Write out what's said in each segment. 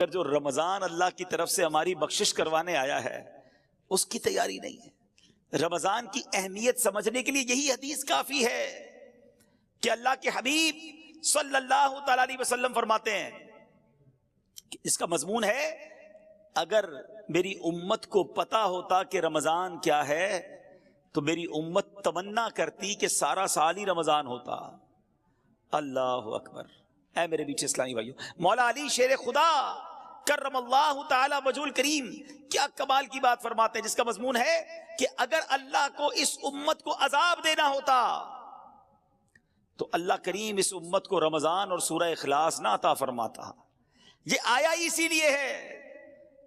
جو رمضان اللہ کی طرف سے ہماری بخشش کروانے آیا ہے اس کی تیاری نہیں ہے۔ رمضان کی اہمیت سمجھنے کے لیے یہی حدیث کافی ہے کہ اللہ کے حبیب صلی اللہ تعالی علیہ وسلم فرماتے ہیں کہ اس کا مضمون ہے، اگر میری امت کو پتا ہوتا کہ رمضان کیا ہے تو میری امت تمنا کرتی کہ سارا سال ہی رمضان ہوتا۔ اللہ اکبر۔ اے میرے بیچ اسلامی بھائیو، مولا علی شیر خدا کرم اللہ تعالی وجہ کریم کیا کمال کی بات فرماتے ہیں، جس کا مضمون ہے کہ اگر اللہ کو اس امت کو عذاب دینا ہوتا تو اللہ کریم اس امت کو رمضان اور سورہ اخلاص نہ عطا فرماتا۔ یہ آیا اسی لیے ہے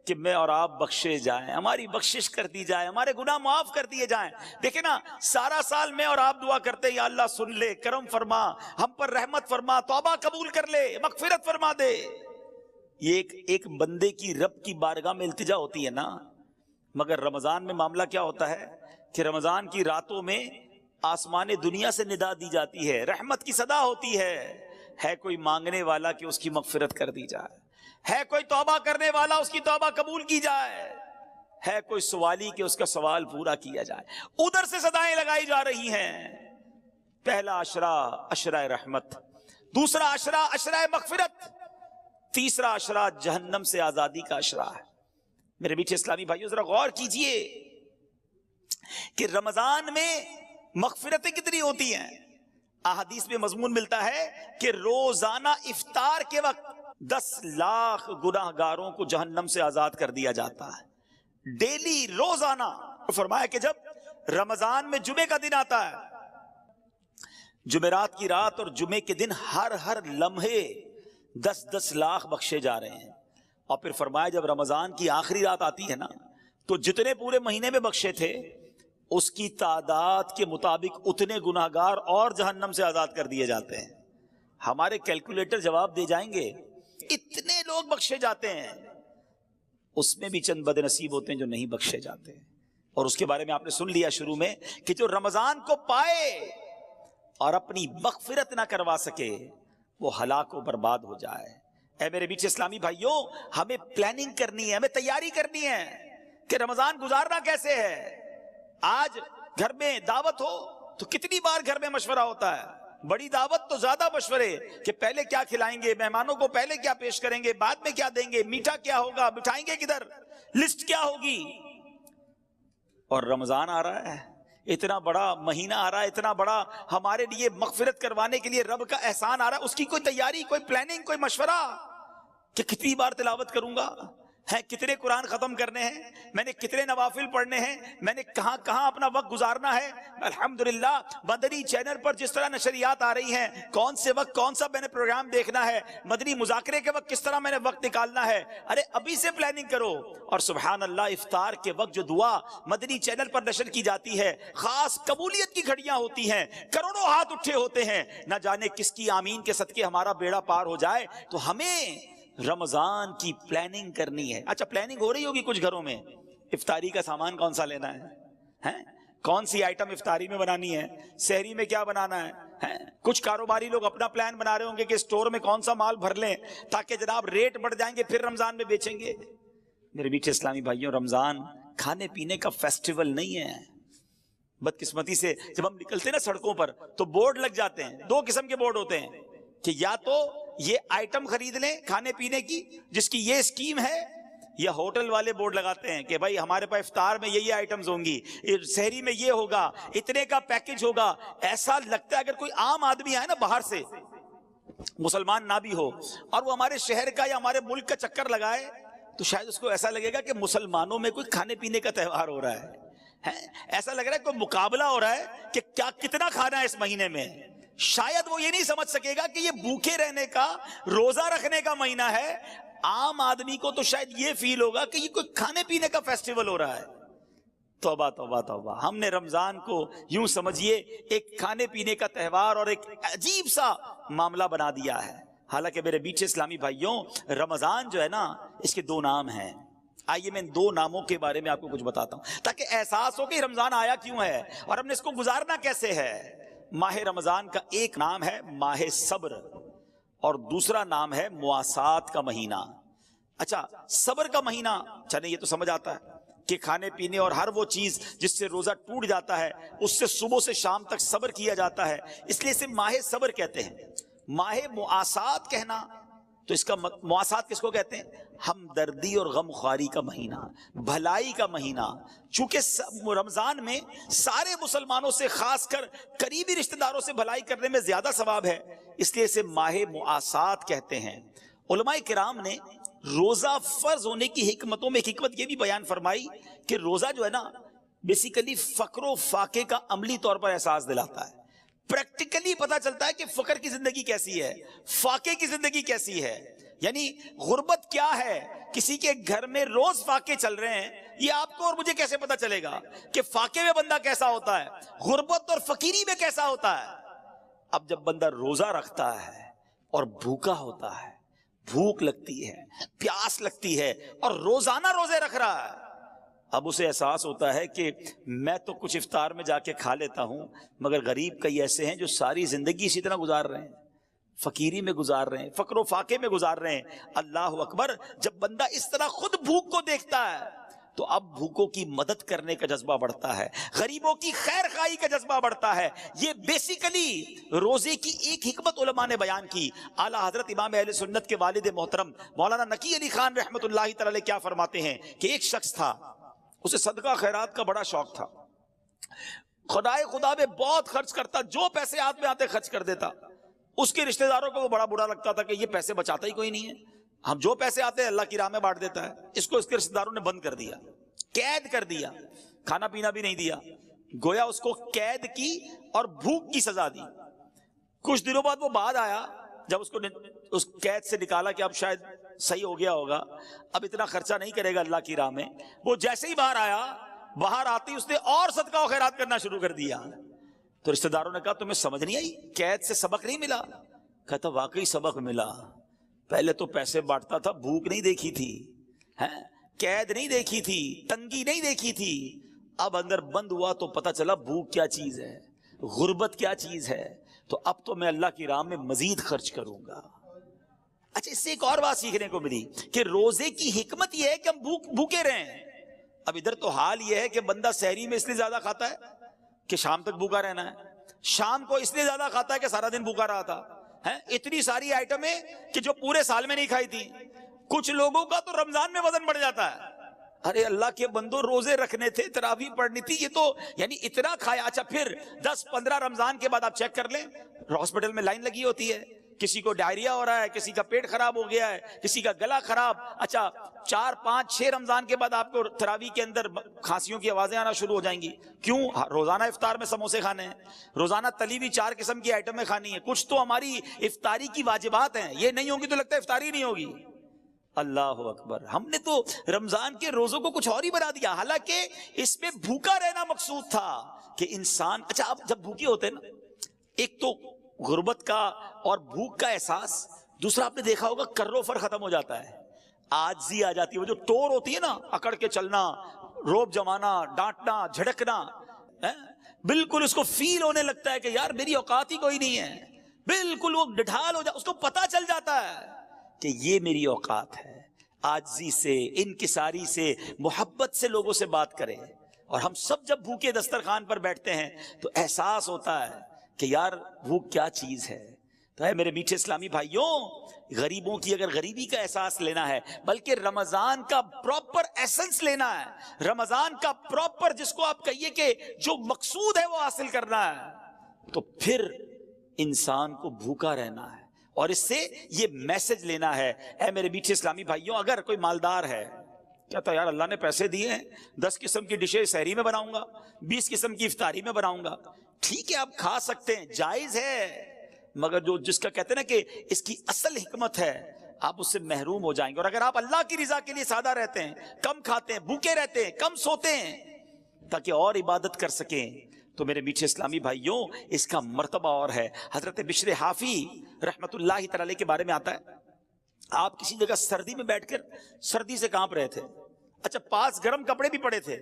کہ میں اور آپ بخشے جائیں، ہماری بخشش کر دی جائے، ہمارے گناہ معاف کر دیے جائیں۔ دیکھیں نا، سارا سال میں اور آپ دعا کرتے ہیں یا اللہ سن لے، کرم فرما، ہم پر رحمت فرما، توبہ قبول کر لے، مغفرت فرما دے۔ یہ ایک بندے کی رب کی بارگاہ میں التجا ہوتی ہے نا، مگر رمضان میں معاملہ کیا ہوتا ہے کہ رمضان کی راتوں میں آسمان دنیا سے ندا دی جاتی ہے، رحمت کی صدا ہوتی ہے کوئی مانگنے والا کہ اس کی مغفرت کر دی جائے، ہے کوئی توبہ کرنے والا اس کی توبہ قبول کی جائے، ہے کوئی سوالی کہ اس کا سوال پورا کیا جائے۔ ادھر سے صدائیں لگائی جا رہی ہیں، پہلا عشرہ عشرہ رحمت، دوسرا عشرہ عشرہ مغفرت، تیسرا عشرہ جہنم سے آزادی کا عشرہ ہے۔ میرے میٹھے اسلامی بھائیو، ذرا غور کیجئے کہ رمضان میں مغفرتیں کتنی ہوتی ہیں۔ احادیث میں مضمون ملتا ہے کہ روزانہ افطار کے وقت 10 لاکھ گناہ گاروں کو جہنم سے آزاد کر دیا جاتا ہے، ڈیلی، روزانہ۔ فرمایا کہ جب رمضان میں جمعے کا دن آتا ہے، جمعرات کی رات اور جمعے کے دن ہر لمحے 10 لاکھ بخشے جا رہے ہیں۔ اور پھر فرمایا جب رمضان کی آخری رات آتی ہے نا تو جتنے پورے مہینے میں بخشے تھے اس کی تعداد کے مطابق اتنے گناہگار اور جہنم سے آزاد کر دیے جاتے ہیں۔ ہمارے کیلکولیٹر جواب دے جائیں گے، اتنے لوگ بخشے جاتے ہیں، اس میں بھی چند بد نصیب ہوتے ہیں جو نہیں بخشے جاتے ہیں۔ اور اس کے بارے میں آپ نے سن لیا شروع میں کہ جو رمضان کو پائے اور اپنی مغفرت نہ کروا سکے وہ ہلاک و برباد ہو جائے۔ اے میرے بیچ اسلامی بھائیوں، ہمیں پلاننگ کرنی ہے، ہمیں تیاری کرنی ہے کہ رمضان گزارنا کیسے ہے۔ آج گھر میں دعوت ہو تو کتنی بار گھر میں مشورہ ہوتا ہے، بڑی دعوت تو زیادہ مشورے کہ پہلے کیا کھلائیں گے، مہمانوں کو پہلے کیا پیش کریں گے، بعد میں کیا دیں گے، میٹھا کیا ہوگا، بٹھائیں گے کدھر، لسٹ کیا ہوگی۔ اور رمضان آ رہا ہے، اتنا بڑا مہینہ آ رہا ہے، اتنا بڑا ہمارے لیے مغفرت کروانے کے لیے رب کا احسان آ رہا ہے، اس کی کوئی تیاری، کوئی پلاننگ، کوئی مشورہ کہ کتنی بار تلاوت کروں گا، کتنے قرآن ختم کرنے ہیں، میں نے کتنے نوافل پڑھنے ہیں، میں نے کہاں کہاں اپنا وقت گزارنا ہے۔ الحمدللہ مدنی چینل پر جس طرح نشریات آ رہی ہیں، کون سے وقت کون سا میں نے پروگرام دیکھنا ہے، مدنی مذاکرے کے وقت کس طرح میں نے وقت نکالنا ہے، ارے ابھی سے پلاننگ کرو۔ اور سبحان اللہ، افطار کے وقت جو دعا مدنی چینل پر نشر کی جاتی ہے، خاص قبولیت کی گھڑیاں ہوتی ہیں، کروڑوں ہاتھ اٹھے ہوتے ہیں، نہ جانے کس کی آمین کے صدقے ہمارا بیڑا پار ہو جائے۔ تو ہمیں رمضان کی پلاننگ کرنی ہے۔ اچھا، پلاننگ ہو رہی ہوگی کچھ گھروں میں، افطاری کا سامان کون سا لینا ہے، کون سی آئٹم افطاری میں بنانی ہے، سحری میں کیا بنانا ہے۔ کچھ کاروباری لوگ اپنا پلان بنا رہے ہوں گے کہ اسٹور میں کون سا مال بھر لیں تاکہ جناب ریٹ بڑھ جائیں گے، پھر رمضان میں بیچیں گے۔ میرے میٹھے اسلامی بھائیوں، رمضان کھانے پینے کا فیسٹیول نہیں ہے۔ بدقسمتی سے جب ہم نکلتے ہیں نا سڑکوں پر تو بورڈ لگ جاتے ہیں، 2 قسم کے بورڈ ہوتے ہیں کہ یا تو یہ آئٹم خرید لیں کھانے پینے کی جس کی یہ اسکیم ہے، یا ہوٹل والے بورڈ لگاتے ہیں کہ بھائی ہمارے پاس افطار میں یہ آئٹمز ہوں گی، سحری میں یہ ہوگا، اتنے کا پیکج ہوگا۔ ایسا لگتا ہے اگر کوئی عام آدمی آئے نا باہر سے، مسلمان نہ بھی ہو، اور وہ ہمارے شہر کا یا ہمارے ملک کا چکر لگائے تو شاید اس کو ایسا لگے گا کہ مسلمانوں میں کوئی کھانے پینے کا تہوار ہو رہا ہے، ایسا لگ رہا ہے کوئی مقابلہ ہو رہا ہے کہ کیا کتنا کھانا ہے اس مہینے میں۔ شاید وہ یہ نہیں سمجھ سکے گا کہ یہ بھوکے رہنے کا، روزہ رکھنے کا مہینہ ہے۔ عام آدمی کو تو شاید یہ فیل ہوگا کہ یہ کوئی کھانے پینے کا فیسٹیول ہو رہا ہے۔ توبہ توبہ توبہ، ہم نے رمضان کو یوں سمجھیے ایک کھانے پینے کا تہوار اور ایک عجیب سا معاملہ بنا دیا ہے۔ حالانکہ میرے بیچ اسلامی بھائیوں، رمضان جو ہے نا، اس کے 2 نام ہیں۔ آئیے میں ان 2 ناموں کے بارے میں آپ کو کچھ بتاتا ہوں تاکہ احساس ہو کہ رمضان آیا کیوں ہے اور ہم نے اس کو گزارنا کیسے ہے۔ ماہ رمضان کا ایک نام ہے ماہ صبر اور دوسرا نام ہے مواسات کا مہینہ۔ اچھا صبر کا مہینہ، چلے یہ تو سمجھ آتا ہے کہ کھانے پینے اور ہر وہ چیز جس سے روزہ ٹوٹ جاتا ہے اس سے صبح سے شام تک صبر کیا جاتا ہے، اس لیے اسے ماہ صبر کہتے ہیں۔ ماہ معاسات کہنا، تو اس کا معاسات کس کو کہتے ہیں؟ ہمدردی اور غم خواری کا مہینہ، بھلائی کا مہینہ۔ چونکہ رمضان میں سارے مسلمانوں سے، خاص کر قریبی رشتہ داروں سے بھلائی کرنے میں زیادہ ثواب ہے، اس لیے اسے ماہ معاسات کہتے ہیں۔ علماء کرام نے روزہ فرض ہونے کی حکمتوں میں ایک حکمت یہ بھی بیان فرمائی کہ روزہ جو ہے نا بیسیکلی فقر و فاقے کا عملی طور پر احساس دلاتا ہے۔ پریکٹیکلی پتا چلتا ہے کہ فقر کی زندگی کیسی ہے، فاقے کی زندگی کیسی ہے، یعنی غربت کیا ہے۔ کسی کے گھر میں روز فاقے چل رہے ہیں، یہ آپ کو اور مجھے کیسے پتا چلے گا کہ فاقے میں بندہ کیسا ہوتا ہے، غربت اور فقیری میں کیسا ہوتا ہے؟ اب جب بندہ روزہ رکھتا ہے اور بھوکا ہوتا ہے، بھوک لگتی ہے، پیاس لگتی ہے اور روزانہ روزے رکھ رہا ہے، اب اسے احساس ہوتا ہے کہ میں تو کچھ افطار میں جا کے کھا لیتا ہوں، مگر غریب کئی ایسے ہیں جو ساری زندگی اسی طرح گزار رہے ہیں، فقیری میں گزار رہے ہیں، فقر و فاقے میں گزار رہے ہیں۔ اللہ اکبر، جب بندہ اس طرح خود بھوک کو دیکھتا ہے تو اب بھوکوں کی مدد کرنے کا جذبہ بڑھتا ہے، غریبوں کی خیر خواہی کا جذبہ بڑھتا ہے۔ یہ بیسیکلی روزے کی ایک حکمت علماء نے بیان کی۔ اعلیٰ حضرت امام اہل سنت کے والد محترم مولانا نقی علی خان رحمۃ اللہ تعالی کیا فرماتے ہیں کہ ایک شخص تھا، اسے صدقہ خیرات کا بڑا شوق تھا، خدا میں بہت خرچ کرتا، جو پیسے ہاتھ میں آتے خرچ کر دیتا۔ اس کے رشتہ داروں کو وہ بڑا برا لگتا تھا کہ یہ پیسے بچاتا ہی کوئی نہیں ہے، ہم جو پیسے آتے ہیں اللہ کی راہ میں بانٹ دیتا ہے۔ اس کو اس کے رشتہ داروں نے بند کر دیا، قید کر دیا، کھانا پینا بھی نہیں دیا، گویا اس کو قید کی اور بھوک کی سزا دی۔ کچھ دنوں بعد وہ بعد آیا، جب اس کو اس قید سے نکالا کہ اب شاید صحیح ہو گیا ہوگا، اب اتنا خرچہ نہیں کرے گا اللہ کی راہ میں، وہ جیسے ہی باہر آیا، باہر آتی اس نے اور صدقہ و خیرات کرنا شروع کر دیا۔ تو رشتہ داروں نے کہا تمہیں سمجھ نہیں آئی، قید سے سبق نہیں ملا؟ کہتا واقعی سبق ملا، پہلے تو پیسے بانٹتا تھا، بھوک نہیں دیکھی تھی، قید نہیں دیکھی تھی، تنگی نہیں دیکھی تھی، اب اندر بند ہوا تو پتا چلا بھوک کیا چیز ہے، غربت کیا چیز ہے، تو اب تو میں اللہ کی راہ میں مزید خرچ کروں گا۔ اچھا، اس سے ایک اور بات سیکھنے کو ملی کہ روزے کی حکمت یہ ہے کہ ہم بھوکے رہیں۔ اب ادھر تو حال یہ ہے کہ بندہ سحری میں اس لیے زیادہ کھاتا ہے کہ شام تک بھوکا رہنا ہے، شام کو اس لیے زیادہ کھاتا ہے کہ سارا دن بھوکا رہا تھا۔ اتنی ساری آئٹمیں کہ جو پورے سال میں نہیں کھائی تھی۔ کچھ لوگوں کا تو رمضان میں وزن بڑھ جاتا ہے، ارے اللہ کے بندو روزے رکھنے تھے، تراویح پڑھنی تھی، یہ تو یعنی اتنا کھایا۔ اچھا، پھر 10-15 رمضان کے بعد آپ چیک کر لیں، ہاسپٹل میں لائن لگی ہوتی ہے، کسی کو ڈائریا ہو رہا ہے، کسی کا پیٹ خراب ہو گیا ہے، کسی کا گلا خراب۔ اچھا 4-5-6 رمضان کے بعد آپ کو تراویح کے اندر کھانسیوں کی آوازیں آنا شروع ہو جائیں گی۔ کیوں؟ روزانہ افطار میں سموسے کھانے ہیں، روزانہ تلی ہوئی 4 قسم کی آئٹمیں کھانی ہیں۔ کچھ تو ہماری افطاری کی واجبات ہیں، یہ نہیں ہوگی تو لگتا ہے افطاری نہیں ہوگی۔ اللہ اکبر، ہم نے تو رمضان کے روزوں کو کچھ اور ہی بنا دیا، حالانکہ اس میں بھوکا رہنا مقصود تھا کہ انسان۔ اچھا، آپ جب بھوکے ہوتے ہیں نا، ایک تو غربت کا اور بھوک کا احساس، دوسرا آپ نے دیکھا ہوگا کرو فر ختم ہو جاتا ہے، عاجزی آ جاتی ہے، وہ جو ٹور ہوتی ہے نا، اکڑ کے چلنا، روب جمانا، ڈانٹنا، جھڑکنا، بالکل اس کو فیل ہونے لگتا ہے کہ یار میری اوقات ہی کوئی نہیں ہے، بالکل وہ ڈھال ہو جاتا، اس کو پتا چل جاتا ہے کہ یہ میری اوقات ہے۔ عاجزی سے، انکساری سے، محبت سے لوگوں سے بات کریں۔ اور ہم سب جب بھوکے دسترخوان پر بیٹھتے ہیں تو احساس ہوتا ہے کہ یار بھوک کیا چیز ہے۔ تو ہے میرے میٹھے اسلامی بھائیوں، غریبوں کی اگر غریبی کا احساس لینا ہے، بلکہ رمضان کا پراپر ایسنس لینا ہے، رمضان کا پراپر جس کو آپ کہیے کہ جو مقصود ہے وہ حاصل کرنا ہے، تو پھر انسان کو بھوکا رہنا ہے اور اس سے یہ میسج لینا ہے۔ اے میرے میٹھے اسلامی بھائیوں، اگر کوئی مالدار ہے، کہتا یار اللہ نے پیسے دیے ہیں، 10 قسم کی ڈشیں سحری میں بناؤں گا، 20 قسم کی افطاری میں بناؤں گا، ٹھیک ہے آپ کھا سکتے ہیں، جائز ہے، مگر جو جس کا کہتے ہیں نا کہ اس کی اصل حکمت ہے، آپ اس سے محروم ہو جائیں گے۔ اور اگر آپ اللہ کی رضا کے لیے سادہ رہتے ہیں، کم کھاتے ہیں، بھوکے رہتے ہیں، کم سوتے ہیں تاکہ اور عبادت کر سکیں، تو میرے میٹھے اسلامی بھائیوں اس کا مرتبہ اور ہے۔ حضرت بشر حافی رحمت اللہ تعالی کے بارے میں آتا ہے، آپ کسی جگہ سردی میں بیٹھ کر سردی سے کانپ رہے تھے، اچھا پاس گرم کپڑے بھی پڑے تھے،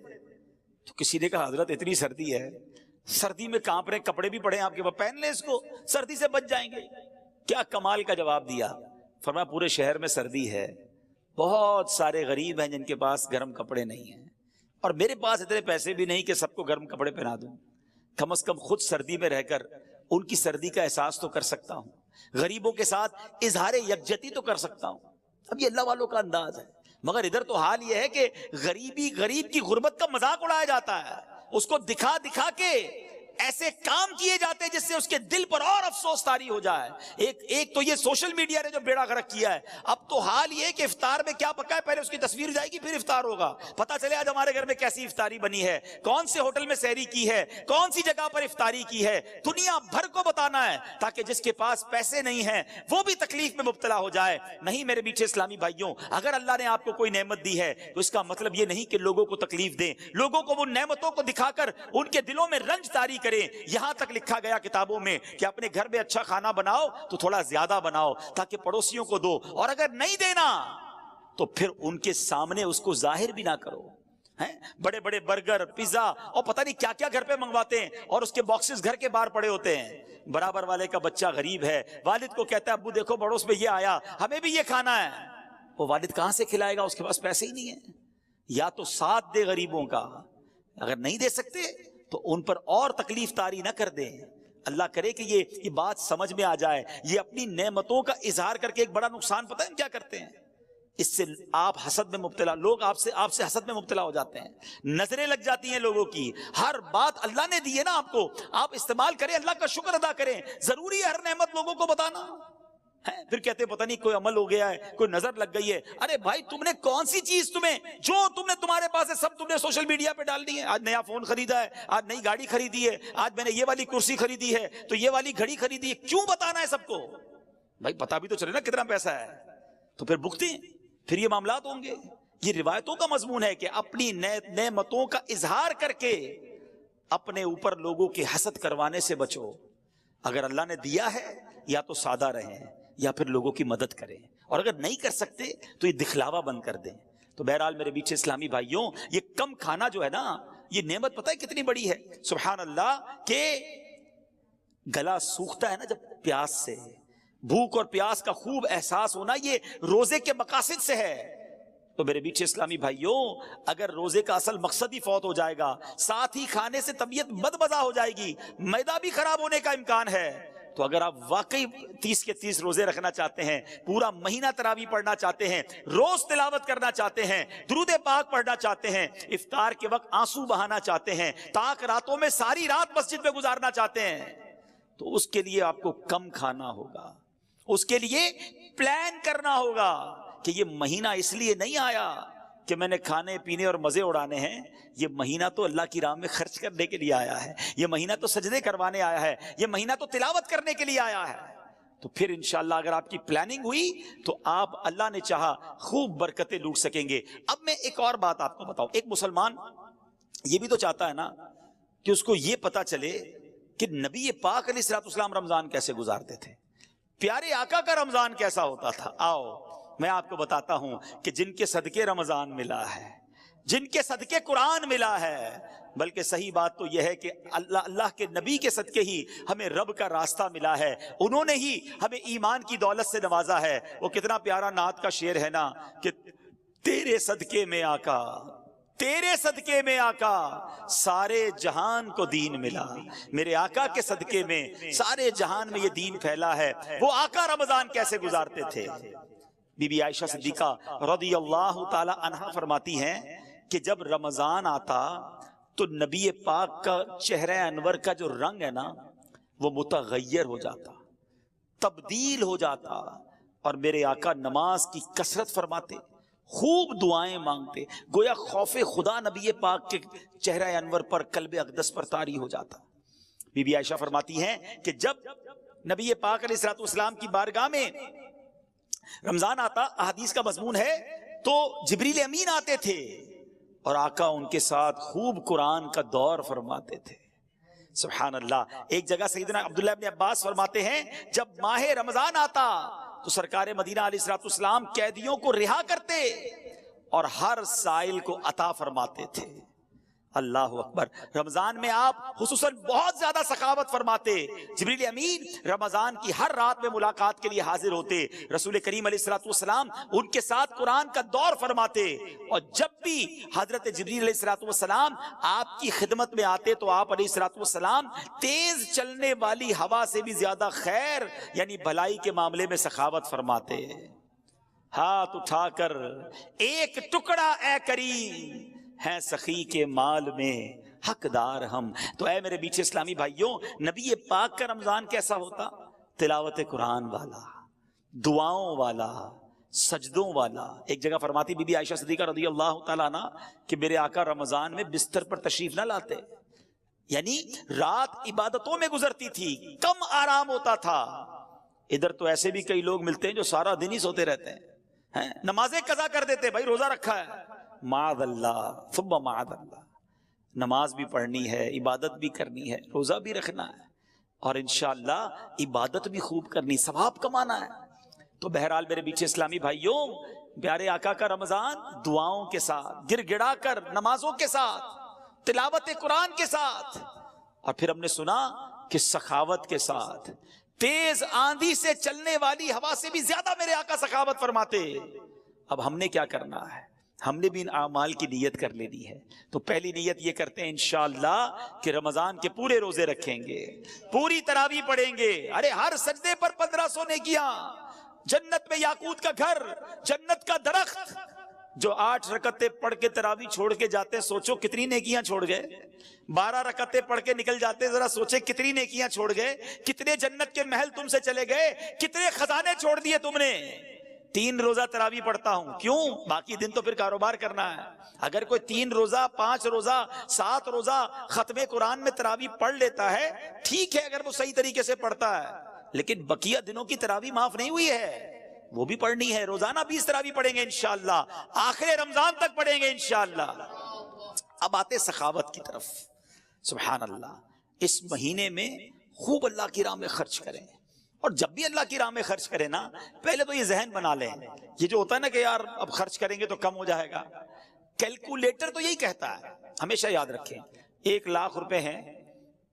تو کسی نے کہا حضرت اتنی سردی ہے، سردی میں کانپ رہے، کپڑے بھی پڑے ہیں آپ کے پاس، پہن لیں اس کو، سردی سے بچ جائیں گے۔ کیا کمال کا جواب دیا، فرمایا پورے شہر میں سردی ہے بہت سارے غریب ہیں جن کے پاس گرم کپڑے نہیں ہیں، اور میرے پاس اتنے پیسے بھی نہیں کہ سب کو گرم کپڑے پہنا دوں، کم از کم خود سردی میں رہ کر ان کی سردی کا احساس تو کر سکتا ہوں، غریبوں کے ساتھ اظہار یکجہتی تو کر سکتا ہوں۔ اب یہ اللہ والوں کا انداز ہے، مگر ادھر تو حال یہ ہے کہ غریب کی غربت کا مذاق اڑایا جاتا ہے، اس کو دکھا دکھا کے ایسے کام کیے جاتے ہیں جس سے اس کے دل پر اور افسوس طاری ہو جائے۔ ایک تو یہ سوشل میڈیا نے جو بیڑا غرق کیا ہے، اب تو حال یہ کہ افطار میں کیا پکا ہے پہلے اس کی تصویر جائے گی پھر افطار ہوگا، پتہ چلے آج ہمارے گھر میں کیسی افطاری بنی ہے، کون سے ہوٹل میں سحری کی ہے، کون سی جگہ پر افطاری کی ہے، دنیا بھر کو بتانا ہے تاکہ جس کے پاس پیسے نہیں ہیں وہ بھی تکلیف میں مبتلا ہو جائے۔ نہیں میرے میٹھے اسلامی بھائیوں، اگر اللہ نے آپ کو کوئی نعمت دی ہے تو اس کا مطلب یہ نہیں کہ لوگوں کو تکلیف دیں، لوگوں کو وہ نعمتوں کو دکھا کر ان کے دلوں میں رنج طاری کریں۔ یہاں تک لکھا گیا کتابوں میں کہ اپنے گھر میں اچھا کھانا بناؤ تو تھوڑا زیادہ بناؤ تاکہ پڑوسیوں کو دو، اور اگر نہیں دینا تو پھر ان کے سامنے اس کو ظاہر بھی نہ کرو۔ بڑے بڑے برگر، پیزا اور پتہ نہیں کیا کیا گھر پہ منگواتے ہیں، اور اس کے باکسز گھر کے باہر پڑے ہوتے ہیں۔ برابر والے کا بچہ غریب ہے، والد کو کہتا ہے ابو دیکھو پڑوس میں یہ آیا، ہمیں بھی یہ کھانا ہے۔ وہ والد کہاں سے کھلائے گا، اس کے پاس پیسے ہی نہیں ہیں۔ یا تو ساتھ دے غریبوں کا، اگر نہیں دے سکتے تو ان پر اور تکلیف طاری نہ کر دیں۔ اللہ کرے کہ یہ بات سمجھ میں آ جائے۔ یہ اپنی نعمتوں کا اظہار کر کے ایک بڑا نقصان پتہ ہے کیا کرتے ہیں، اس سے آپ حسد میں مبتلا، لوگ آپ سے حسد میں مبتلا ہو جاتے ہیں، نظریں لگ جاتی ہیں لوگوں کی۔ ہر بات اللہ نے دی ہے نا آپ کو، آپ استعمال کریں، اللہ کا شکر ادا کریں۔ ضروری ہے ہر نعمت لوگوں کو بتانا ہے؟ پھر کہتے پتہ نہیں کوئی عمل ہو گیا ہے، کوئی نظر لگ گئی ہے۔ ارے بھائی تم نے کون سی چیز جو تمہارے پاس ہے سب تم نے سوشل میڈیا پہ ڈال دی ہے۔ آج نیا فون خریدا ہے، آج نئی گاڑی خریدی ہے، آج میں نے یہ والی کرسی خریدی ہے تو یہ والی گھڑی خریدی ہے۔ کیوں بتانا ہے سب کو؟ بھائی پتہ بھی تو چلے نا کتنا پیسہ ہے، تو پھر بکتے ہیں، پھر یہ معاملات ہوں گے۔ یہ روایتوں کا مضمون ہے کہ اپنی نعمتوں کا اظہار کر کے اپنے اوپر لوگوں کے حسد کروانے سے بچو۔ اگر اللہ نے دیا ہے یا تو سادہ رہیں یا پھر لوگوں کی مدد کریں، اور اگر نہیں کر سکتے تو یہ دکھلاوا بند کر دیں۔ تو بہرحال میرے بیچ اسلامی بھائیوں، یہ کم کھانا جو ہے نا، یہ نعمت پتہ ہے کتنی بڑی ہے، سبحان اللہ، کہ گلا سوکھتا ہے نا جب پیاس سے، بھوک اور پیاس کا خوب احساس ہونا یہ روزے کے مقاصد سے ہے۔ تو میرے بیچ اسلامی بھائیوں، اگر روزے کا اصل مقصد ہی فوت ہو جائے گا، ساتھ ہی کھانے سے طبیعت بدمزہ ہو جائے گی، معدہ بھی خراب ہونے کا امکان ہے، تو اگر آپ واقعی 30 کے 30 روزے رکھنا چاہتے ہیں، پورا مہینہ تراویح پڑھنا چاہتے ہیں، روز تلاوت کرنا چاہتے ہیں، درود پاک پڑھنا چاہتے ہیں، افطار کے وقت آنسو بہانا چاہتے ہیں، تاک راتوں میں ساری رات مسجد میں گزارنا چاہتے ہیں، تو اس کے لیے آپ کو کم کھانا ہوگا، اس کے لیے پلان کرنا ہوگا کہ یہ مہینہ اس لیے نہیں آیا کہ میں نے کھانے پینے اور مزے اڑانے ہیں، یہ مہینہ تو اللہ کی راہ میں خرچ کرنے کے لیے آیا ہے، یہ مہینہ تو سجدے کروانے آیا ہے، یہ مہینہ تو تلاوت کرنے کے لیے آیا ہے۔ تو پھر انشاءاللہ اگر آپ کی پلاننگ ہوئی تو آپ اللہ نے چاہا خوب برکتیں لوٹ سکیں گے۔ اب میں ایک اور بات آپ کو بتاؤں، ایک مسلمان یہ بھی تو چاہتا ہے نا کہ اس کو یہ پتا چلے کہ نبی پاک علیہ السلام رمضان کیسے گزارتے تھے، پیارے آقا کا رمضان کیسا ہوتا تھا۔ آؤ میں آپ کو بتاتا ہوں کہ جن کے صدقے رمضان ملا ہے، جن کے صدقے قرآن ملا ہے، بلکہ صحیح بات تو یہ ہے کہ اللہ کے نبی کے صدقے ہی ہمیں رب کا راستہ ملا ہے، انہوں نے ہی ہمیں ایمان کی دولت سے نوازا ہے۔ وہ کتنا پیارا نعت کا شعر ہے نا کہ تیرے صدقے میں آقا، تیرے صدقے میں آقا سارے جہان کو دین ملا، میرے آقا کے صدقے میں سارے جہان میں یہ دین پھیلا ہے۔ وہ آقا رمضان کیسے گزارتے تھے؟ بی بی عائشہ صدیقہ رضی اللہ تعالی عنہا فرماتی ہیں کہ جب رمضان آتا تو نبی پاک کا چہرہ انور کا جو رنگ ہے نا وہ متغیر ہو جاتا، تبدیل ہو جاتا، اور میرے آقا نماز کی کثرت فرماتے، خوب دعائیں مانگتے، گویا خوف خدا نبی پاک کے چہرہ انور پر، قلب اقدس پر طاری ہو جاتا۔ بی بی عائشہ فرماتی ہیں کہ جب نبی پاک علیہ السلام کی بارگاہ میں رمضان آتا، احادیث کا مضمون ہے، تو جبریل امین آتے تھے اور آقا ان کے ساتھ خوب قرآن کا دور فرماتے تھے۔ سبحان اللہ۔ ایک جگہ سیدنا عبداللہ ابن عباس فرماتے ہیں جب ماہ رمضان آتا تو سرکار مدینہ علیہ السلام قیدیوں کو رہا کرتے اور ہر سائل کو عطا فرماتے تھے۔ اللہ اکبر. رمضان میں آپ خصوصاً بہت زیادہ سخاوت فرماتے. جبریل امین رمضان کی ہر رات میں ملاقات کے لیے حاضر ہوتے. رسول کریم علیہ الصلوۃ والسلام ان کے ساتھ قرآن کا دور فرماتے. اور جب بھی حضرت جبریل علیہ الصلوۃ والسلام آپ کی خدمت میں آتے تو آپ علیہ الصلوۃ والسلام تیز چلنے والی ہوا سے بھی زیادہ خیر یعنی بھلائی کے معاملے میں سخاوت فرماتے. ہاتھ اٹھا کر ایک ٹکڑا اے کریم ہیں سخی کے مال میں حقدار ہم. تو اے میرے بیچ اسلامی بھائیوں، نبی پاک کا رمضان کیسا ہوتا؟ تلاوت قرآن والا، دعاؤں والا، سجدوں والا. ایک جگہ فرماتی بی بی عائشہ صدیقہ رضی اللہ تعالیٰ عنہ کہ میرے آقا رمضان میں بستر پر تشریف نہ لاتے، یعنی رات عبادتوں میں گزرتی تھی، کم آرام ہوتا تھا. ادھر تو ایسے بھی کئی لوگ ملتے ہیں جو سارا دن ہی سوتے رہتے ہیں، نمازیں قضا کر دیتے، بھائی روزہ رکھا ہے، معاذ اللہ ثم معاذ اللہ. نماز بھی پڑھنی ہے، عبادت بھی کرنی ہے، روزہ بھی رکھنا ہے، اور انشاءاللہ عبادت بھی خوب کرنی، ثواب کمانا ہے. تو بہرحال میرے بیچ اسلامی بھائیوں، پیارے آقا کا رمضان دعاؤں کے ساتھ، گر گڑا کر نمازوں کے ساتھ، تلاوت قرآن کے ساتھ، اور پھر ہم نے سنا کہ سخاوت کے ساتھ. تیز آندھی سے چلنے والی ہوا سے بھی زیادہ میرے آقا سخاوت فرماتے. اب ہم نے کیا کرنا ہے؟ ہم نے بھی ان اعمال کی نیت کر لینی ہے. تو پہلی نیت یہ کرتے ہیں انشاءاللہ کہ رمضان کے پورے روزے رکھیں گے، پوری تراویح پڑھیں گے. ارے ہر سجدے پر 1500 نیکیاں، جنت میں یاقوت کا گھر، جنت کا درخت. جو 8 رکعتیں پڑھ کے تراویح چھوڑ کے جاتے ہیں، سوچو کتنی نیکیاں چھوڑ گئے. 12 رکعتیں پڑھ کے نکل جاتے، ذرا سوچے کتنی نیکیاں چھوڑ گئے، کتنے جنت کے محل تم سے چلے گئے، کتنے خزانے چھوڑ دیے تم نے. 3 روزہ تراویح پڑھتا ہوں، کیوں؟ باقی دن تو پھر کاروبار کرنا ہے. اگر کوئی 3 روزہ 5 روزہ 7 روزہ ختم قرآن میں تراویح پڑھ لیتا ہے ٹھیک ہے، اگر وہ صحیح طریقے سے پڑھتا ہے، لیکن بقیہ دنوں کی تراویح معاف نہیں ہوئی ہے، وہ بھی پڑھنی ہے. روزانہ 20 تراویح پڑھیں گے انشاءاللہ، آخر رمضان تک پڑھیں گے انشاءاللہ. اب آتے سخاوت کی طرف. سبحان اللہ، اس مہینے میں خوب اللہ کی راہ میں خرچ کریں. اور جب بھی اللہ کی راہ میں خرچ کریں نا، پہلے تو یہ ذہن بنا لیں، یہ جو ہوتا ہے نا کہ یار اب خرچ کریں گے تو کم ہو جائے گا، کیلکولیٹر تو یہی کہتا ہے. ہمیشہ یاد رکھیں، 1 لاکھ روپے ہیں،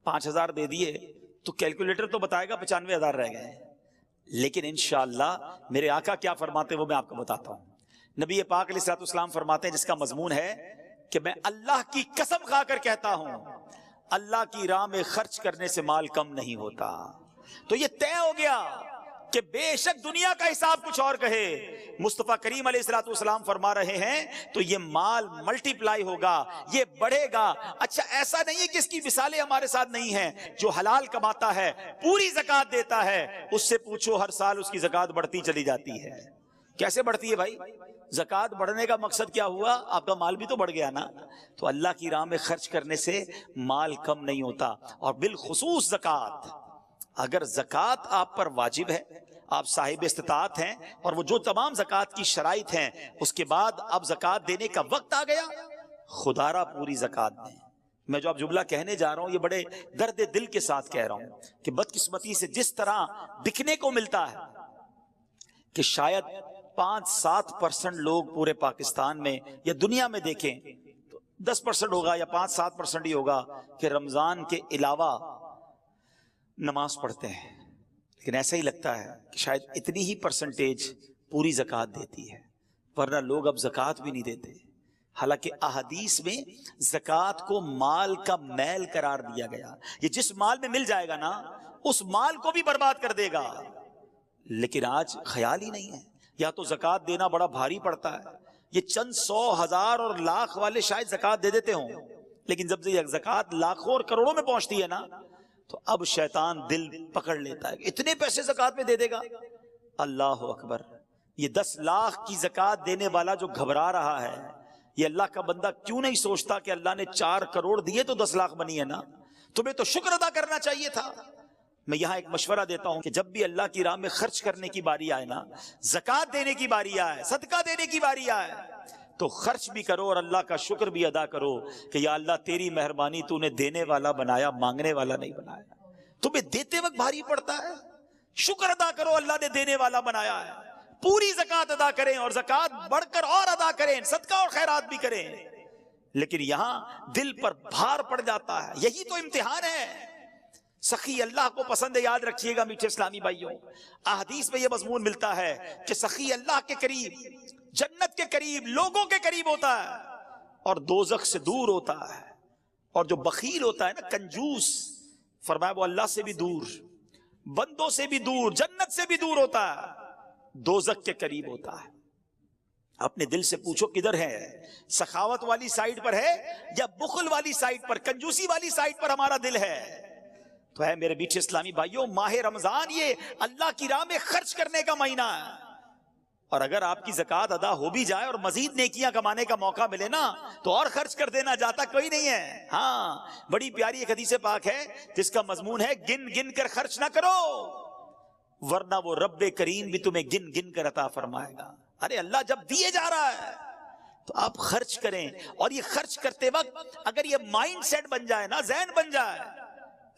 5000 دے دیے تو کیلکولیٹر تو بتائے گا 95,000 رہ گئے. لیکن انشاءاللہ میرے آقا کیا فرماتے ہیں وہ میں آپ کو بتاتا ہوں. نبی پاک علیہ الصلوۃ والسلام فرماتے ہیں، جس کا مضمون ہے کہ میں اللہ کی قسم کھا کر کہتا ہوں، اللہ کی راہ میں خرچ کرنے سے مال کم نہیں ہوتا. تو یہ طے ہو گیا کہ بے شک دنیا کا حساب کچھ اور کہے، مصطفیٰ کریم علیہ الصلوۃ والسلام فرما رہے ہیں تو یہ مال ملٹی پلائی ہوگا، یہ بڑھے گا. اچھا ایسا نہیں ہے کہ اس کی مثالیں ہمارے ساتھ نہیں ہیں. جو حلال کماتا ہے، پوری زکوٰۃ دیتا ہے، اس سے پوچھو ہر سال اس کی زکوٰۃ بڑھتی چلی جاتی ہے. کیسے بڑھتی ہے بھائی؟ زکوٰۃ بڑھنے کا مقصد کیا ہوا؟ آپ کا مال بھی تو بڑھ گیا نا. تو اللہ کی راہ میں خرچ کرنے سے مال کم نہیں ہوتا. اور بالخصوص زکوٰۃ، اگر زکوٰۃ آپ پر واجب ہے، آپ صاحب استطاعت ہیں، اور وہ جو تمام زکوٰۃ کی شرائط ہیں، اس کے بعد اب زکوٰۃ دینے کا وقت آ گیا، خدا را پوری زکوٰۃ دیں. میں جو اب جملہ کہنے جا رہا ہوں یہ بڑے درد دل کے ساتھ کہہ رہا ہوں کہ بدقسمتی سے جس طرح دکھنے کو ملتا ہے کہ شاید 5-7% لوگ پورے پاکستان میں یا دنیا میں دیکھیں تو 10% ہوگا یا 5-7% ہی ہوگا کہ رمضان کے علاوہ نماز پڑھتے ہیں. لیکن ایسا ہی لگتا ہے کہ شاید اتنی ہی پرسنٹیج پوری زکوٰۃ دیتی ہے، ورنہ لوگ اب زکوٰۃ بھی نہیں دیتے. حالانکہ احادیث میں زکوٰۃ کو مال کا میل قرار دیا گیا. یہ جس مال میں مل جائے گا نا، اس مال کو بھی برباد کر دے گا. لیکن آج خیال ہی نہیں ہے. یا تو زکوٰۃ دینا بڑا بھاری پڑتا ہے، یہ چند 100 ہزار اور لاکھ والے شاید زکوٰۃ دے دیتے ہوں، لیکن جب یہ زکوٰۃ لاکھوں اور کروڑوں میں پہنچتی ہے نا، تو اب شیطان دل پکڑ لیتا ہے، اتنے پیسے زکوٰۃ میں دے دے گا. اللہ اکبر. یہ 10 لاکھ کی زکوٰۃ دینے والا جو گھبرا رہا ہے، یہ اللہ کا بندہ کیوں نہیں سوچتا کہ اللہ نے 4 کروڑ دیے تو 10 لاکھ بنی ہے نا؟ تمہیں تو شکر ادا کرنا چاہیے تھا. میں یہاں ایک مشورہ دیتا ہوں کہ جب بھی اللہ کی راہ میں خرچ کرنے کی باری آئے نا، زکوٰۃ دینے کی باری آئے، صدقہ دینے کی باری آئے، تو خرچ بھی کرو اور اللہ کا شکر بھی ادا کرو کہ یا اللہ تیری مہربانی، تو نے دینے والا بنایا، مانگنے والا نہیں بنایا. تمہیں دیتے وقت بھاری پڑتا ہے، شکر ادا کرو اللہ نے دینے والا بنایا ہے. پوری زکوٰۃ ادا کریں اور زکوٰۃ بڑھ کر اور ادا کریں، صدقہ اور خیرات بھی کریں. لیکن یہاں دل پر بھار پڑ جاتا ہے. یہی تو امتحان ہے. سخی اللہ کو پسند ہے. یاد رکھیے گا میٹھے اسلامی بھائیوں, احادیث میں یہ مضمون ملتا ہے کہ سخی اللہ کے قریب, جنت کے قریب, لوگوں کے قریب ہوتا ہے اور دوزخ سے دور ہوتا ہے. اور جو بخیل ہوتا ہے نا, کنجوس, فرمایا وہ اللہ سے بھی دور, بندوں سے بھی دور, جنت سے بھی دور ہوتا ہے, دوزخ کے قریب ہوتا ہے. اپنے دل سے پوچھو کدھر ہے, سخاوت والی سائیڈ پر ہے یا بخل والی سائیڈ پر, کنجوسی والی سائیڈ پر ہمارا دل ہے؟ تو ہے میرے میٹھے اسلامی بھائیوں, ماہ رمضان یہ اللہ کی راہ میں خرچ کرنے کا مہینہ ہے. اور اگر آپ کی زکوٰۃ ادا ہو بھی جائے اور مزید نیکیاں کمانے کا موقع ملے نا, تو اور خرچ کر دینا, جاتا کوئی نہیں ہے. ہاں, بڑی پیاری ایک حدیث پاک ہے جس کا مضمون ہے گن گن کر خرچ نہ کرو ورنہ وہ رب کریم بھی تمہیں گن گن کر عطا فرمائے گا. ارے اللہ جب دیے جا رہا ہے تو آپ خرچ کریں. اور یہ خرچ کرتے وقت اگر یہ مائنڈ سیٹ بن جائے نا, ذہن بن جائے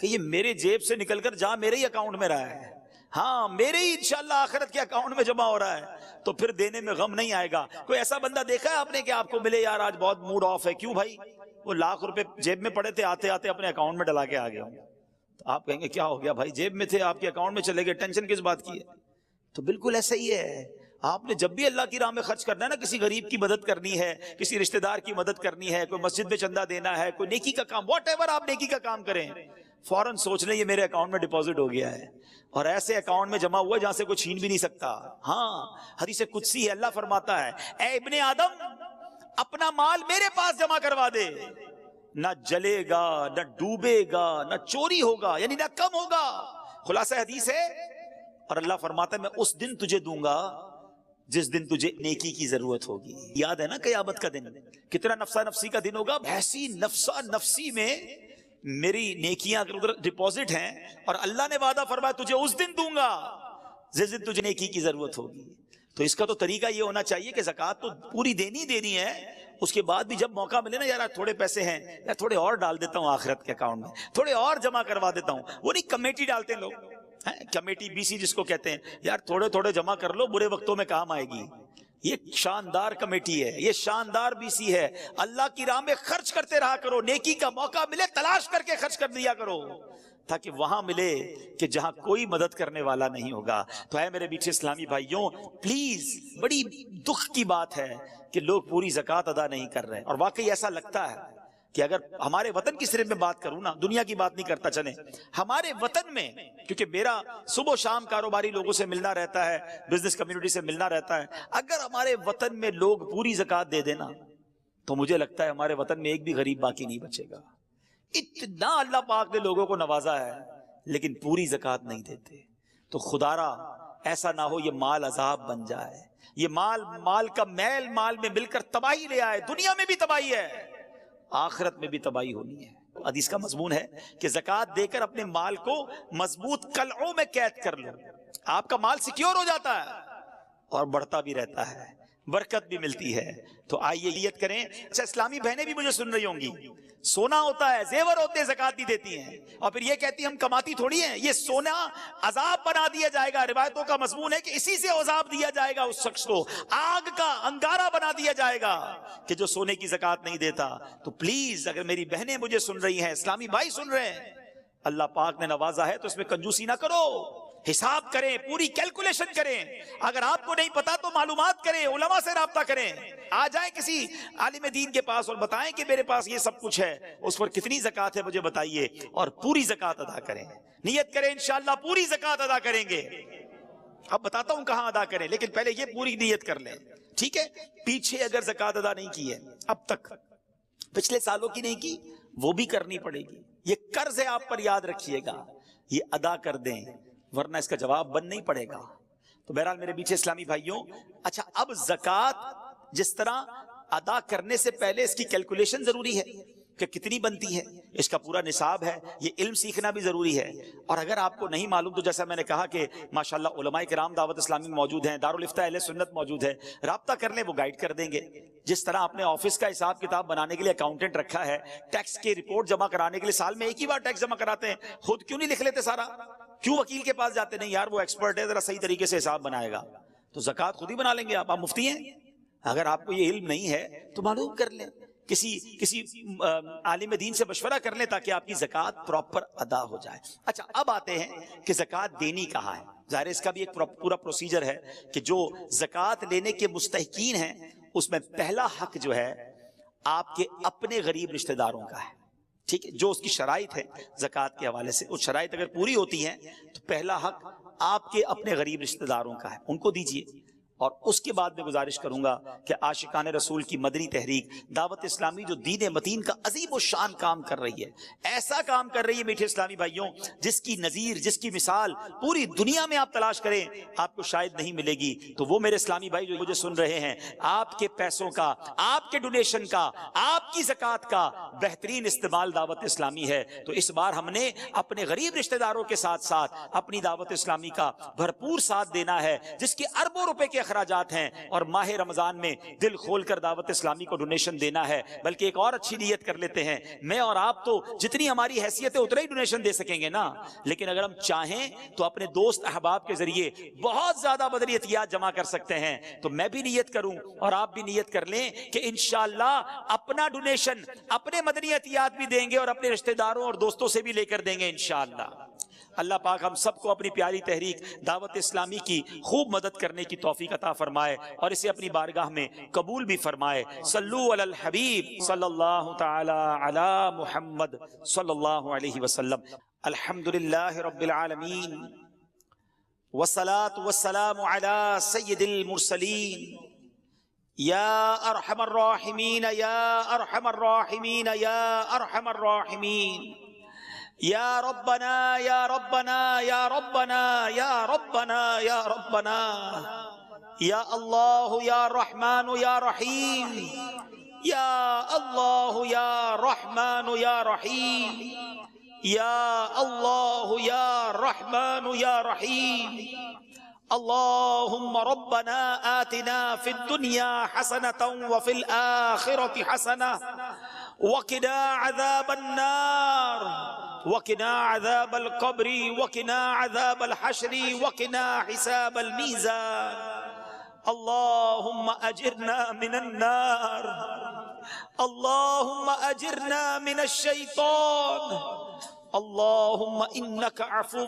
کہ یہ میرے جیب سے نکل کر جہاں میرے ہی اکاؤنٹ میں رہا ہے, ہاں میرے ہی انشاءاللہ آخرت کے اکاؤنٹ میں جمع ہو رہا ہے, تو پھر دینے میں غم نہیں آئے گا. کوئی ایسا بندہ دیکھا ہے آپ نے کہ آپ کو ملے یار آج بہت موڈ آف ہے, کیوں بھائی؟ وہ لاکھ روپے جیب میں پڑے تھے, آتے آتے اپنے اکاؤنٹ میں ڈلا کے آ گیا. تو آپ کہیں گے کیا ہو گیا بھائی, جیب میں تھے آپ کے اکاؤنٹ میں چلے گئے, ٹینشن کس بات کی ہے؟ تو بالکل ایسا ہی ہے. آپ نے جب بھی اللہ کی راہ میں خرچ کرنا ہے نا, کسی غریب کی مدد کرنی ہے, کسی رشتہ دار کی مدد کرنی ہے, کوئی مسجد میں چندہ دینا ہے, کوئی نیکی کا کام, واٹ ایور آپ نیکی کا کام کریں, فوراً سوچ لیں یہ میرے اکاؤنٹ میں ڈپازٹ ہو گیا ہے, اور ایسے اکاؤنٹ میں جمع ہوا ہے جہاں سے کوئی چھین بھی نہیں سکتا. ہاں, حدیث قدسی ہے, اللہ فرماتا ہے اے ابن آدم اپنا مال میرے پاس جمع کروا دے, نہ جلے گا, نہ ڈوبے گا, نہ چوری ہوگا, یعنی نہ کم ہوگا. خلاصہ حدیث ہے. اور اللہ فرماتا ہے میں اس دن تجھے دوں گا جس دن تجھے نیکی کی ضرورت ہوگی. یاد ہے نا قیامت کا دن, کتنا نفسا نفسی کا دن ہوگا. ایسی نفسا نفسی میں میری نیکیاں اگر ادھر ڈپازٹ ہیں, اور اللہ نے وعدہ فرمایا تجھے اس دن دوں گا جس دن تجھے نیکی کی ضرورت ہوگی. تو اس کا تو طریقہ یہ ہونا چاہیے کہ زکوٰۃ تو پوری دینی ہے, اس کے بعد بھی جب موقع ملے نا, یار تھوڑے پیسے ہیں یار تھوڑے اور ڈال دیتا ہوں آخرت کے اکاؤنٹ میں, تھوڑے اور جمع کروا دیتا ہوں. وہ نہیں کمیٹی ڈالتے لوگ, کمیٹی بی سی جس کو کہتے ہیں, یار تھوڑے تھوڑے جمع کر لو, برے وقتوں میں کام آئے گی. یہ شاندار کمیٹی ہے, یہ شاندار بی سی ہے. اللہ کی راہ میں خرچ کرتے رہا کرو, نیکی کا موقع ملے تلاش کر کے خرچ کر دیا کرو, تاکہ وہاں ملے کہ جہاں کوئی مدد کرنے والا نہیں ہوگا. تو ہے میرے میٹھے اسلامی بھائیوں, پلیز, بڑی دکھ کی بات ہے کہ لوگ پوری زکوٰۃ ادا نہیں کر رہے. اور واقعی ایسا لگتا ہے کہ اگر ہمارے وطن کی صرف میں بات کروں نا, دنیا کی بات نہیں کرتا, چلیں ہمارے وطن میں, کیونکہ میرا صبح و شام کاروباری لوگوں سے ملنا رہتا ہے, بزنس کمیونٹی سے ملنا رہتا ہے, اگر ہمارے وطن میں لوگ پوری زکوٰۃ دے دینا تو مجھے لگتا ہے ہمارے وطن میں ایک بھی غریب باقی نہیں بچے گا. اتنا اللہ پاک نے لوگوں کو نوازا ہے لیکن پوری زکوٰۃ نہیں دیتے. تو خدارا ایسا نہ ہو یہ مال عذاب بن جائے, یہ مال کا میل مال میں مل کر تباہی لے آئے. دنیا میں بھی تباہی ہے, آخرت میں بھی تباہی ہونی ہے. حدیث کا مضمون ہے کہ زکوٰۃ دے کر اپنے مال کو مضبوط قلعوں میں قید کر لو, آپ کا مال سیکیور ہو جاتا ہے اور بڑھتا بھی رہتا ہے, برکت بھی ملتی ہے. تو آئیے نیت کریں. اچھا, اسلامی بہنیں بھی مجھے سن رہی ہوں گی, سونا ہوتا ہے, زیور ہوتے ہیں, زکوٰۃ نہیں دیتی ہیں, اور پھر یہ کہتی ہیں ہم کماتی تھوڑی ہیں. یہ سونا عذاب بنا دیا جائے گا. روایتوں کا مضمون ہے کہ اسی سے عذاب دیا جائے گا اس شخص کو, آگ کا انگارہ بنا دیا جائے گا کہ جو سونے کی زکوٰۃ نہیں دیتا. تو پلیز اگر میری بہنیں مجھے سن رہی ہیں, اسلامی بھائی سن رہے ہیں, اللہ پاک نے نوازا ہے تو اس میں کنجوسی نہ کرو, حساب کریں, پوری کیلکولیشن کریں. اگر آپ کو نہیں پتا تو معلومات کریں, علماء سے رابطہ کریں, آ جائیں کسی عالم دین کے پاس اور بتائیں کہ میرے پاس یہ سب کچھ ہے, اس پر کتنی زکوٰۃ ہے مجھے بتائیے, اور پوری زکوٰۃ ادا کریں. نیت کریں انشاءاللہ پوری زکوٰۃ ادا کریں گے. اب بتاتا ہوں کہاں ادا کریں, لیکن پہلے یہ پوری نیت کر لیں, ٹھیک ہے. پیچھے اگر زکوٰۃ ادا نہیں کی ہے اب تک, پچھلے سالوں کی نہیں کی, وہ بھی کرنی پڑے گی. یہ قرض ہے آپ پر, یاد رکھیے گا, یہ ادا کر دیں ورنہ اس کا جواب بند نہیں پڑے گا. تو بہرحال میرے پیچھے اسلامی بھائیوں, اچھا اب زکوٰۃ جس طرح ادا کرنے سے پہلے اس کی کیلکولیشن ضروری ہے کہ کتنی بنتی ہے, اس کا پورا نصاب ہے, یہ علم سیکھنا بھی ضروری ہے. اور اگر آپ کو نہیں معلوم تو جیسا میں نے کہا کہ ماشاءاللہ علماء کرام دعوت اسلامی موجود ہیں, دارالفتہ اہل سنت موجود ہے, رابطہ کر لیں, وہ گائیڈ کر دیں گے. جس طرح آپ نے آفس کا حساب کتاب بنانے کے لیے اکاؤنٹنٹ رکھا ہے, ٹیکس کی رپورٹ جمع کرانے کے لیے سال میں ایک ہی بار ٹیکس جمع کراتے ہیں, خود کیوں نہیں لکھ لیتے سارا, کیوں وکیل کے پاس جاتے؟ نہیں یار وہ ایکسپرٹ ہے, ذرا صحیح طریقے سے حساب بنائے گا. تو زکوٰۃ خود ہی بنا لیں گے آپ مفتی ہیں. اگر آپ کو یہ علم نہیں ہے تو معلوم کر لیں کسی عالم دین سے مشورہ کر لیں تاکہ آپ کی زکوٰۃ پراپر ادا ہو جائے۔ اچھا، اب آتے ہیں کہ زکوٰۃ دینی کہاں ہے۔ ظاہر اس کا بھی ایک پورا پروسیجر ہے کہ جو زکوٰۃ لینے کے مستحقین ہیں اس میں پہلا حق جو ہے آپ کے اپنے غریب رشتہ داروں کا ہے، ٹھیک ہے، جو اس کی شرائط ہے زکوٰۃ کے حوالے سے، وہ شرائط اگر پوری ہوتی ہیں تو پہلا حق آپ کے اپنے غریب رشتہ داروں کا ہے، ان کو دیجئے۔ اور اس کے بعد میں گزارش کروں گا کہ عاشقان رسول کی مدنی تحریک دعوت اسلامی جو دین متین کا عظیم الشان کام کر رہی ہے، ایسا کام کر رہی ہے میٹھے اسلامی بھائیوں جس کی نظیر، جس کی مثال پوری دنیا میں آپ تلاش کریں آپ کو شاید نہیں ملے گی۔ تو وہ میرے اسلامی بھائی جو مجھے سن رہے ہیں، آپ کے پیسوں کا، آپ کے ڈونیشن کا، آپ کی زکوٰۃ کا بہترین استعمال دعوت اسلامی ہے۔ تو اس بار ہم نے اپنے غریب رشتہ داروں کے ساتھ ساتھ اپنی دعوت اسلامی کا بھرپور ساتھ دینا ہے، جس کے اربوں روپے کے اخراجات ہیں، اور ماہ رمضان میں دل کھول کر دعوت اسلامی کو ڈونیشن دینا ہے۔ بلکہ ایک اور اچھی نیت کر لیتے ہیں، میں اور آپ تو جتنی ہماری حیثیت ہے اتنا ہی ڈونیشن دے سکیں گے نا، لیکن اگر ہم چاہیں تو اپنے دوست احباب کے ذریعے بہت زیادہ مدنی عطیات جمع کر سکتے ہیں۔ تو میں بھی نیت کروں اور آپ بھی نیت کر لیں کہ انشاءاللہ اپنا ڈونیشن، اپنے مدنی عطیات بھی دیں گے اور اپنے رشتہ داروں اور دوستوں سے بھی لے کر دیں گے انشاءاللہ۔ اللہ پاک ہم سب کو اپنی پیاری تحریک دعوت اسلامی کی خوب مدد کرنے کی توفیق عطا فرمائے اور اسے اپنی بارگاہ میں قبول بھی فرمائے۔ صلو علی الحبیب صلی اللہ تعالی علی محمد صلی اللہ علیہ وسلم۔ الحمدللہ رب العالمین والصلاة والسلام علی سید المرسلین یا ارحم الراحمین یا ارحم الراحمین یا ارحم الراحمین۔ یا ربنا یا ربنا یا ربنا یا ربنا یا ربنا یا اللہ یا رحمان یا رحیم یا اللہ یا رحمان یا رحیم یا اللہ یا رحمان یا رحیم۔ اللهم ربنا آتنا في الدنيا حسنة وفي الآخرة حسنة وقنا عذاب النار وقنا عذاب القبر وقنا عذاب الحشر وقنا حساب الميزان۔ اللهم أجرنا من النار، اللهم أجرنا من الشيطان، اللهم إنك عفو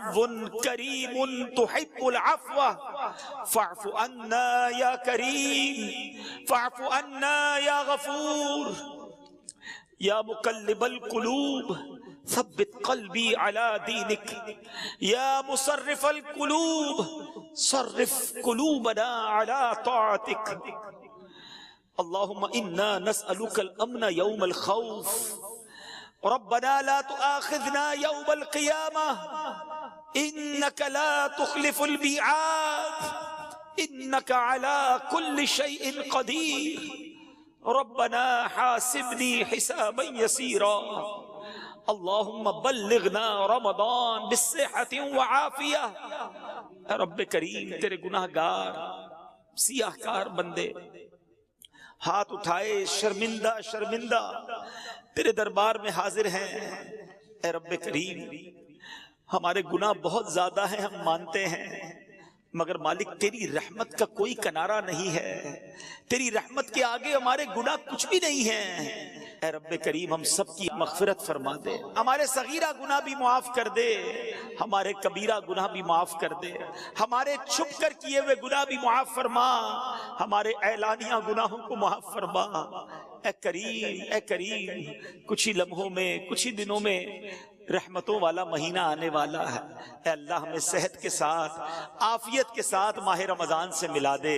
كريم تحب العفو فاعف عنا يا كريم، فاعف عنا يا غفور، يا مقلب القلوب ثبت قلبي على دينك، يا مصرف القلوب صرف قلوبنا على طاعتك۔ اللهم إنا نسألك الأمن يوم الخوف، ربنا لا تؤاخذنا يوم القيامة إنك لا تخلف الميعاد إنك على كل شيء قدير، ربنا حاسبني حسابا يسيرا، اللهم بلغنا رمضان بالصحة وعافية۔ اے رب کریم تیرے گناہ گار سیاہ کار بندے ہاتھ اٹھائے شرمندہ شرمندہ تیرے دربار میں حاضر ہیں۔ اے رب کریم ہمارے گناہ بہت زیادہ ہیں، ہم مانتے ہیں، مگر مالک تیری رحمت کا کوئی کنارہ نہیں ہے، تیری رحمت کے آگے ہمارے گناہ کچھ بھی نہیں ہیں۔ اے رب کریم ہم سب کی مغفرت فرما دے، ہمارے صغیرہ گناہ بھی معاف کر دے، ہمارے کبیرہ گناہ بھی معاف کر دے، ہمارے چھپ کر کیے ہوئے گناہ بھی معاف فرما، ہمارے اعلانیہ گناہوں کو معاف فرما۔ اے کریم اے کریم کچھ ہی لمحوں میں، کچھ ہی دنوں میں رحمتوں والا مہینہ آنے والا ہے۔ اے اللہ ہمیں صحت کے ساتھ، عافیت کے ساتھ ماہ رمضان سے ملا دے،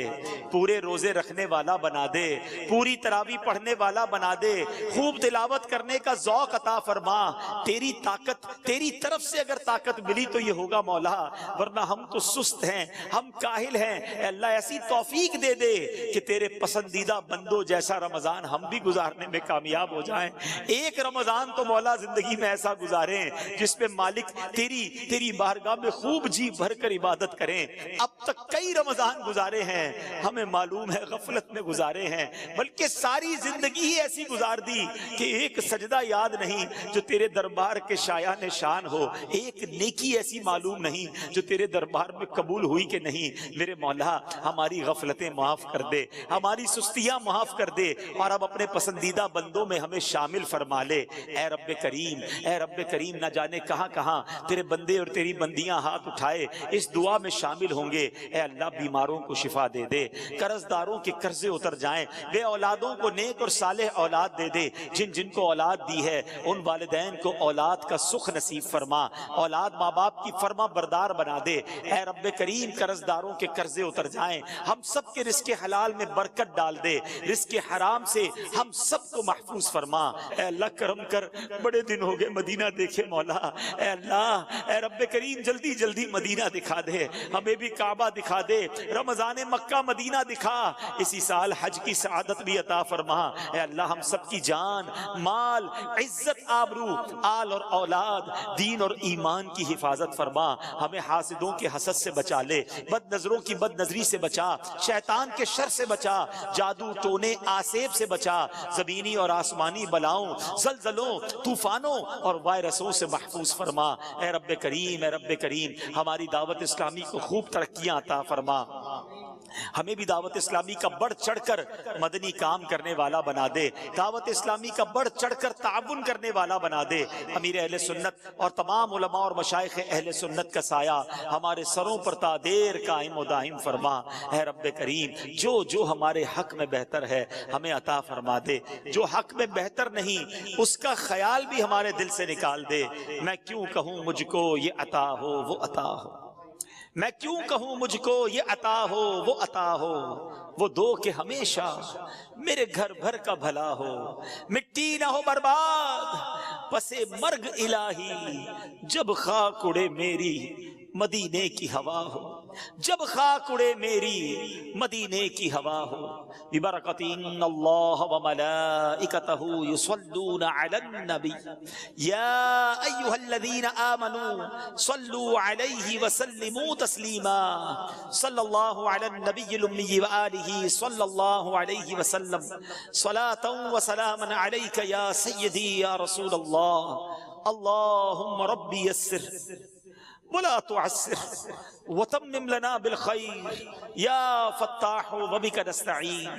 پورے روزے رکھنے والا بنا دے، پوری تراویح پڑھنے والا بنا دے، خوب تلاوت کرنے کا ذوق عطا فرما۔ تیری طاقت، تیری طرف سے اگر طاقت ملی تو یہ ہوگا مولا، ورنہ ہم تو سست ہیں، ہم کاہل ہیں۔ اے اللہ ایسی توفیق دے دے کہ تیرے پسندیدہ بندوں جیسا رمضان ہم بھی گزارنے میں کامیاب ہو جائیں۔ ایک رمضان تو مولا زندگی میں ایسا گزارے گزاریں، جس پہ مالک تیری بارگاہ میں خوب جی بھر کر عبادت کریں۔ اب تک کئی رمضان گزارے ہیں، ہمیں معلوم ہے غفلت میں گزارے ہیں، بلکہ ساری زندگی ہی ایسی گزار دی کہ ایک سجدہ یاد نہیں جو تیرے دربار کے شایان شان ہو، ایک نیکی ایسی معلوم نہیں جو تیرے دربار میں قبول ہوئی کہ نہیں۔ میرے مولا ہماری غفلتیں معاف کر دے، ہماری سستیاں معاف کر دے، اور اب اپنے پسندیدہ بندوں میں ہمیں شامل فرما لے۔ اے رب کریم، اے رب کریم، نہ جانے کہاں کہاں تیرے بندے اور تیری بندیاں ہاتھ اٹھائے اس دعا میں شامل ہوں گے۔ اے اللہ بیماروں کو شفا دے دے، قرض داروں کے قرضے اتر جائیں، بے اولادوں کو نیک اور صالح اولاد دے دے، جن کو اولاد دی ہے ان والدین کو اولاد کا سکھ نصیب فرما، اولاد ماں باپ کی فرما بردار بنا دے۔ اے رب کریم قرض داروں کے قرضے اتر جائیں، ہم سب کے رزق حلال میں برکت ڈال دے، رزق حرام سے ہم سب کو محفوظ فرما۔ اے اللہ کرم کر، بڑے دن ہو گئے مدینہ دیکھے مولا۔ اے اللہ، اے رب کریم جلدی جلدی مدینہ دکھا دے، ہمیں بھی کعبہ دکھا دے، رمضان مکہ مدینہ دکھا، اسی سال حج کی سعادت بھی عطا فرما۔ اے اللہ ہم سب کی جان، مال، عزت، آبرو، آل اور اولاد، دین اور ایمان کی حفاظت فرما۔ ہمیں حاسدوں کے حسد سے بچا لے، بد نظروں کی بد نظری سے بچا، شیطان کے شر سے بچا، جادو ٹونے آسیب سے بچا، زمینی اور آسمانی بلاؤں، زلزلوں، طوفانوں اور وائرسوں سے محفوظ فرما۔ اے رب کریم، اے رب کریم ہماری دعوت اسلامی کو خوب ترقیاں عطا فرما، ہمیں بھی دعوت اسلامی کا بڑھ چڑھ کر مدنی کام کرنے والا بنا دے، دعوت اسلامی کا بڑھ چڑھ کر تعاون کرنے والا بنا دے۔ امیر اہل سنت اور تمام علماء اور مشائخ اہل سنت کا سایہ ہمارے سروں پر تا دیر قائم و دائم فرما۔ اے رب کریم جو ہمارے حق میں بہتر ہے ہمیں عطا فرما دے، جو حق میں بہتر نہیں اس کا خیال بھی ہمارے دل سے نکال دے۔ میں کیوں کہوں مجھ کو یہ عطا ہو وہ عطا ہو، میں کیوں کہوں مجھ کو یہ عطا ہو وہ عطا ہو، وہ دو کہ ہمیشہ میرے گھر بھر کا بھلا ہو، مٹی نہ ہو برباد پسے مرگ الہی، جب خاک اڑے میری مدینے کی ہوا ہو، جب خاک اڑے میری مدینے کی ہوا ہو۔ ببرکت ان اللہ وملائکتہ یصلون علی النبی یا ایھا الذین آمنوا صلوا علیہ وسلموا تسلیما، صلی اللہ علی النبی الامی وآلہ صلی اللہ علیہ وسلم، صلاۃ وسلاما علیک یا سیدی یا رسول اللہ۔ اللہم ربی یسر ولا تعسر وتمم لنا بالخير يا فتاح وبك نستعين،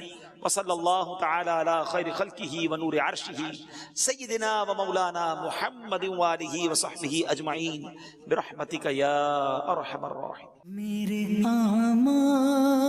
وصلى الله تعالى على خير خلقه ونور عرشه سيدنا ومولانا محمد وآله وصحبه أجمعين برحمتك يا أرحم الراحمين۔ میرے اعمال